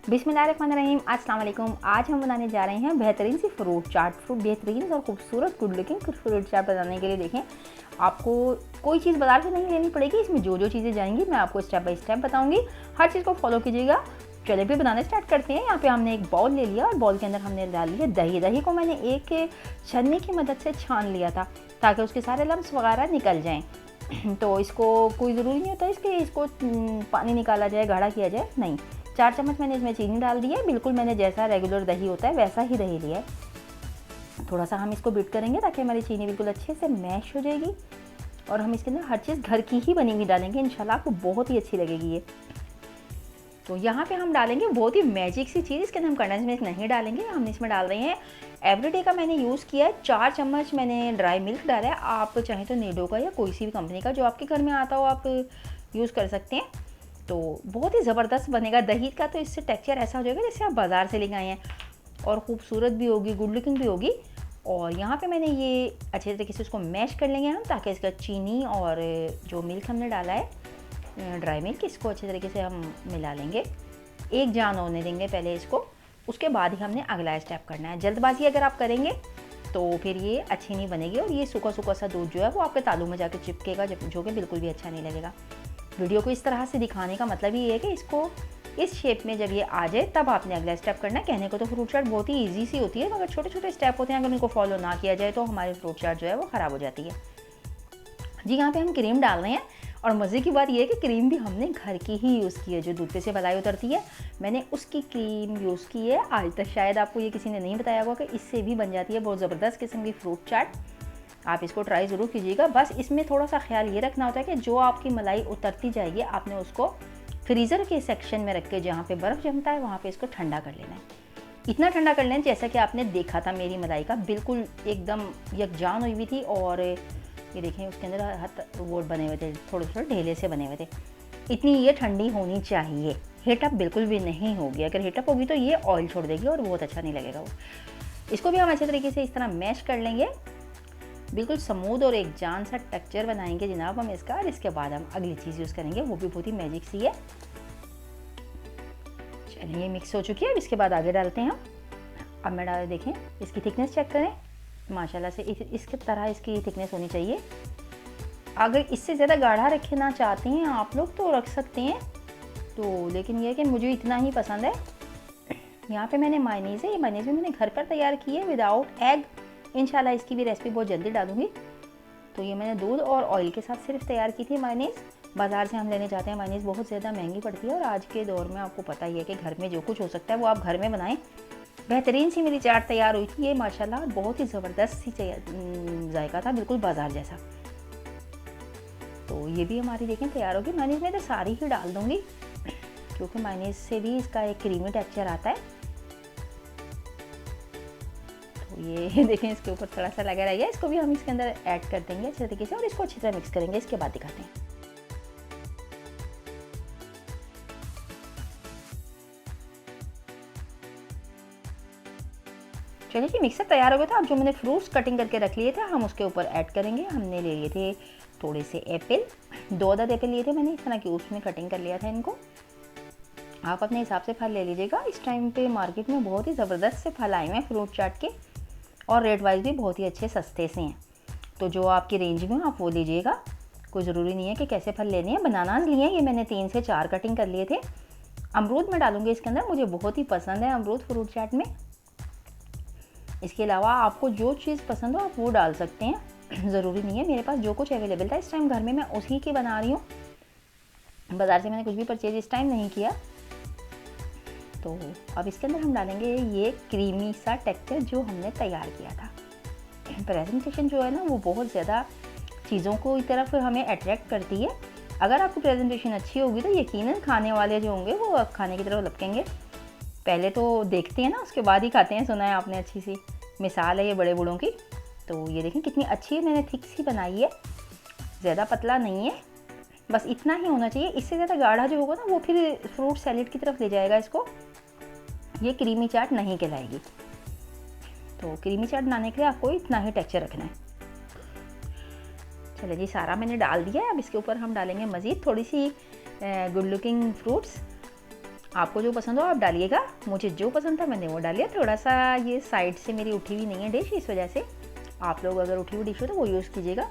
बिस्मिल्लाहिर्रहमानिर्रहीम, अस्सलाम वालेकुम। आज हम बनाने जा रहे हैं बेहतरीन सी फ्रूट चाट। बेहतरीन और खूबसूरत गुड लुकिंग फ्रूट चाट बनाने के लिए देखें आपको कोई चीज़ बाजार से नहीं लेनी पड़ेगी। इसमें जो जो चीज़ें जाएंगी मैं आपको स्टेप बाय स्टेप बताऊंगी, हर चीज़ को फॉलो कीजिएगा। चलिए फिर बनाना स्टार्ट करते हैं। यहाँ पे हमने एक बाउल ले लिया और बाउल के अंदर हमने डाल लिया दही। दही को मैंने एक छन्नी की मदद से छान लिया था ताकि उसके सारे लम्स वगैरह निकल जाएँ। तो इसको कोई ज़रूरी नहीं होता इसको पानी निकाला जाए, गाढ़ा किया जाए, नहीं। 4 चम्मच मैंने इसमें चीनी डाल दी है। बिल्कुल मैंने जैसा रेगुलर दही होता है वैसा ही दही लिया है। थोड़ा सा हम इसको बीट करेंगे ताकि हमारी चीनी बिल्कुल अच्छे से मैश हो जाएगी। और हम इसके अंदर हर चीज़ घर की ही बनी हुई डालेंगे, इंशाल्लाह आपको बहुत ही अच्छी लगेगी ये। तो यहाँ पे हम डालेंगे बहुत ही मैजिक सी चीज़। इसके अंदर हम कंडेंस मिल्क नहीं डालेंगे, हम इसमें डाल रहे हैं एवरीडे का मैंने यूज़ किया है। 4 चम्मच मैंने ड्राई मिल्क डाला है। आप चाहें तो नीडो का या कोई सी भी कंपनी का जो आपके घर में आता हो आप यूज़ कर सकते हैं। तो बहुत ही ज़बरदस्त बनेगा दही का। तो इससे टेक्सचर ऐसा हो जाएगा जैसे आप बाज़ार से लेके आए हैं, और खूबसूरत भी होगी, गुड लुकिंग भी होगी। और यहाँ पे मैंने ये अच्छे तरीके से उसको मैश कर लेंगे हम, ताकि इसका चीनी और जो मिल्क हमने डाला है ड्राई मिल्क, इसको अच्छे तरीके से हम मिला लेंगे। एक जान होने देंगे पहले इसको, उसके बाद ही हमने अगला स्टेप करना है। जल्दबाजी अगर आप करेंगे तो फिर ये अच्छी नहीं बनेगी और ये सूखा सूखा सा दूध जो है वो आपके तालू में जाके चिपकेगा, जो कि बिल्कुल भी अच्छा नहीं लगेगा। वीडियो को इस तरह से दिखाने का मतलब ये है कि इसको इस शेप में जब ये आ जाए तब आपने अगला स्टेप करना है। कहने को तो फ्रूट चाट बहुत ही इजी सी होती है, मगर छोटे छोटे स्टेप होते हैं, अगर उनको फॉलो ना किया जाए तो हमारी फ्रूट चाट जो है वो ख़राब हो जाती है। जी यहाँ पे हम क्रीम डाल रहे हैं, और मज़े की बात यह है कि क्रीम भी हमने घर की ही यूज़ की है। जो दूध पे से मलाई उतरती है मैंने उसकी क्रीम यूज़ की है। आज तक शायद आपको ये किसी ने नहीं बताया होगा कि इससे भी बन जाती है बहुत ज़बरदस्त किस्म की फ्रूट चाट। आप इसको ट्राई ज़रूर कीजिएगा। बस इसमें थोड़ा सा ख्याल ये रखना होता है कि जो आपकी मलाई उतरती जाएगी आपने उसको फ्रीज़र के सेक्शन में रख के, जहाँ पे बर्फ़ जमता है वहाँ पे इसको ठंडा कर लेना है। इतना ठंडा कर लेना जैसा कि आपने देखा था मेरी मलाई का बिल्कुल एकदम यकजान हुई हुई थी। और ये देखें उसके अंदर हाथ वो बने हुए थे, थोड़े थोड़े ढेले से बने हुए थे। इतनी ये ठंडी होनी चाहिए। हीटअप बिल्कुल भी नहीं होगी, अगर हीटअप होगी तो ये ऑयल छोड़ देगी और बहुत अच्छा नहीं लगेगा वो। इसको भी हम अच्छे तरीके से इस तरह मैश कर लेंगे, बिल्कुल स्मूथ और एक जान सा टेक्सचर बनाएंगे जनाब हम इसका। और इसके बाद हम अगली चीज़ यूज़ करेंगे, वो भी बहुत ही मैजिक सी है। चलिए ये मिक्स हो चुकी है, अब इसके बाद आगे डालते हैं हम। अब मैं डाल देखें इसकी थिकनेस चेक करें, माशाल्लाह से इसके तरह इसकी थिकनेस होनी चाहिए। अगर इससे ज़्यादा गाढ़ा रखना चाहते हैं आप लोग तो रख सकते हैं, तो लेकिन यह है कि मुझे इतना ही पसंद है। यहाँ पे मैंने मायनीज़ है, ये मायनीज़ भी मैंने घर पर तैयार की है विदाउट एग। इंशाल्लाह इसकी भी रेसिपी बहुत जल्दी डालूंगी। तो ये मैंने दूध और ऑयल के साथ सिर्फ तैयार की थी मायनीज़। बाज़ार से हम लेने जाते हैं मायनीज़, बहुत ज़्यादा महंगी पड़ती है, और आज के दौर में आपको पता ही है कि घर में जो कुछ हो सकता है वो आप घर में बनाएं। बेहतरीन सी मेरी चाट तैयार हुई थी ये माशाल्लाह, बहुत ही ज़बरदस्त सी जायका था, बिल्कुल बाजार जैसा। तो ये भी हमारी देखें तैयार होगी। मायनीज़ में तो सारी ही डाल दूँगी क्योंकि मायनीज़ से भी इसका एक क्रीमी टेक्सचर आता है। तो ये देखें इसके ऊपर थोड़ा सा लगा रह गया, इसको भी हम इसके अंदर ऐड कर देंगे अच्छे तरीके से और इसको अच्छी तरह मिक्स करेंगे। इसके बाद दिखाते हैं। चलिए जी मिक्सर तैयार हो गया था। अब जो मैंने फ्रूट्स कटिंग करके रख लिए थे हम उसके ऊपर ऐड करेंगे। हमने ले लिए थे थोड़े से एप्पल, 2 अदद एप्पल लिए थे मैंने, इस तरह क्यूब्स में कटिंग कर लिया था इनको। आप अपने हिसाब से फल ले लीजिएगा। इस टाइम पे मार्केट में बहुत ही ज़बरदस्त से फल आए हुए हैं फ्रूट चाट के, और रेट वाइज भी बहुत ही अच्छे सस्ते से हैं। तो जो आपकी रेंज में आप वो लीजिएगा, कोई ज़रूरी नहीं है कि कैसे फल लेने हैं। बनानास लिए हैं ये मैंने 3 से 4 कटिंग कर लिए थे। अमरूद मैं डालूंगी इसके अंदर, मुझे बहुत ही पसंद है अमरूद फ्रूट चाट में। इसके अलावा आपको जो चीज़ पसंद हो आप वो डाल सकते हैं, ज़रूरी नहीं है। मेरे पास जो कुछ अवेलेबल था इस टाइम घर में मैं उसी की बना रही हूँ। बाज़ार से मैंने कुछ भी परचेज इस टाइम नहीं किया। तो अब इसके अंदर हम डालेंगे ये क्रीमी सा टेक्सचर जो हमने तैयार किया था। प्रेजेंटेशन जो है ना वो बहुत ज़्यादा चीज़ों को इस तरफ हमें अट्रैक्ट करती है। अगर आपकी प्रेजेंटेशन अच्छी होगी तो यकीनन खाने वाले जो होंगे वो खाने की तरफ लपकेंगे। पहले तो देखते हैं ना उसके बाद ही खाते हैं, सुना है आपने, अच्छी सी मिसाल है ये बड़े बूढ़ों की। तो ये देखें कितनी अच्छी मैंने थिक सी बनाई है, ज़्यादा पतला नहीं है, बस इतना ही होना चाहिए। इससे ज़्यादा गाढ़ा जो होगा ना वो फिर फ्रूट सैलेड की तरफ ले जाएगा इसको, ये क्रीमी चाट नहीं कहलाएगी। तो क्रीमी चाट बनाने के लिए आपको इतना ही टेक्सचर रखना है। चलिए जी सारा मैंने डाल दिया है। अब इसके ऊपर हम डालेंगे मज़ीद थोड़ी सी गुड लुकिंग फ्रूट्स। आपको जो पसंद हो आप डालिएगा, मुझे जो पसंद था मैंने वो डालिए। थोड़ा सा ये साइड से मेरी उठी हुई नहीं है डिश, इस वजह से आप लोग अगर उठी हुई डिश हो तो वो यूज़ कीजिएगा।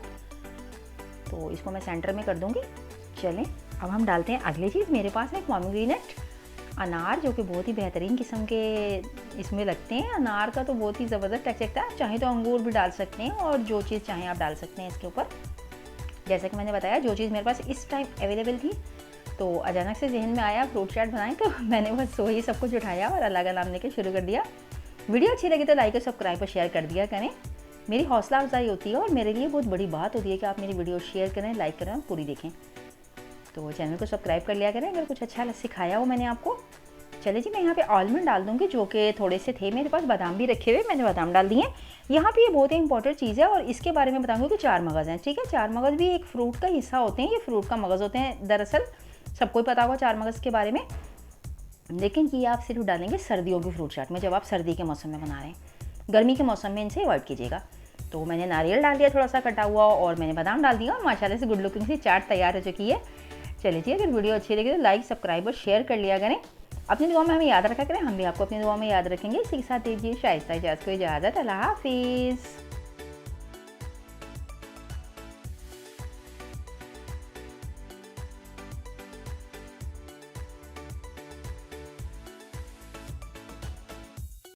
तो इसको मैं सेंटर में कर दूँगी। चलें अब हम डालते हैं अगली चीज़। मेरे पास है पोमेग्रेनेट अनार, जो कि बहुत ही बेहतरीन किस्म के इसमें लगते हैं। अनार का तो बहुत ही ज़बरदस्त टेक्सचर लगता है, चाहे तो अंगूर भी डाल सकते हैं और जो चीज़ चाहें आप डाल सकते हैं इसके ऊपर। जैसा कि मैंने बताया जो चीज़ मेरे पास इस टाइम अवेलेबल थी, तो अचानक से जहन में आया फ्रूट चाट बनाएं, तो मैंने बस वही सब कुछ उठाया और अल्लाह का नाम लेकर शुरू कर दिया। वीडियो अच्छी लगी तो लाइक और सब्सक्राइब और शेयर कर दिया करें, मेरी हौसला अफजाई होती है और मेरे लिए बहुत बड़ी बात होती है कि आप मेरी वीडियो शेयर करें, लाइक करें और पूरी देखें। तो चैनल को सब्सक्राइब कर लिया करें अगर कुछ अच्छा सिखाया हो मैंने आपको। चलिए जी, मैं यहाँ पे आलमंड डाल दूँगी, जो कि थोड़े से थे मेरे पास, बादाम भी रखे हुए, मैंने बादाम डाल दिए। यहाँ पे ये बहुत ही इंपॉर्टेंट चीज़ है और इसके बारे में बताऊँगी कि चार मगज़ हैं। ठीक है, चार मगज़ भी एक फ्रूट का हिस्सा होते हैं, ये फ्रूट का मगज़ होते हैं। दरअसल सबको ही पता होगा चार मगज़ के बारे में, लेकिन ये आप सिर्फ डालेंगे सर्दियों की फ्रूट चाट में, जब आप सर्दी के मौसम में बना रहे हैं। गर्मी के मौसम में इनसे अवॉइड कीजिएगा। तो मैंने नारियल डाल दिया थोड़ा सा कटा हुआ और मैंने बादाम डाल दिया और माशाल्लाह से गुड लुकिंग सी चाट तैयार हो चुकी है। चलिए जी, अगर वीडियो अच्छी लगी तो लाइक सब्सक्राइब और शेयर कर लिया करें। अपनी दुआ में हमें याद रखा करें, हम भी आपको अपनी दुआ में याद रखेंगे। इसी के साथ दीजिए शाइस्ता इजाज़त को इजाज़त। अल्लाह हाफिज़।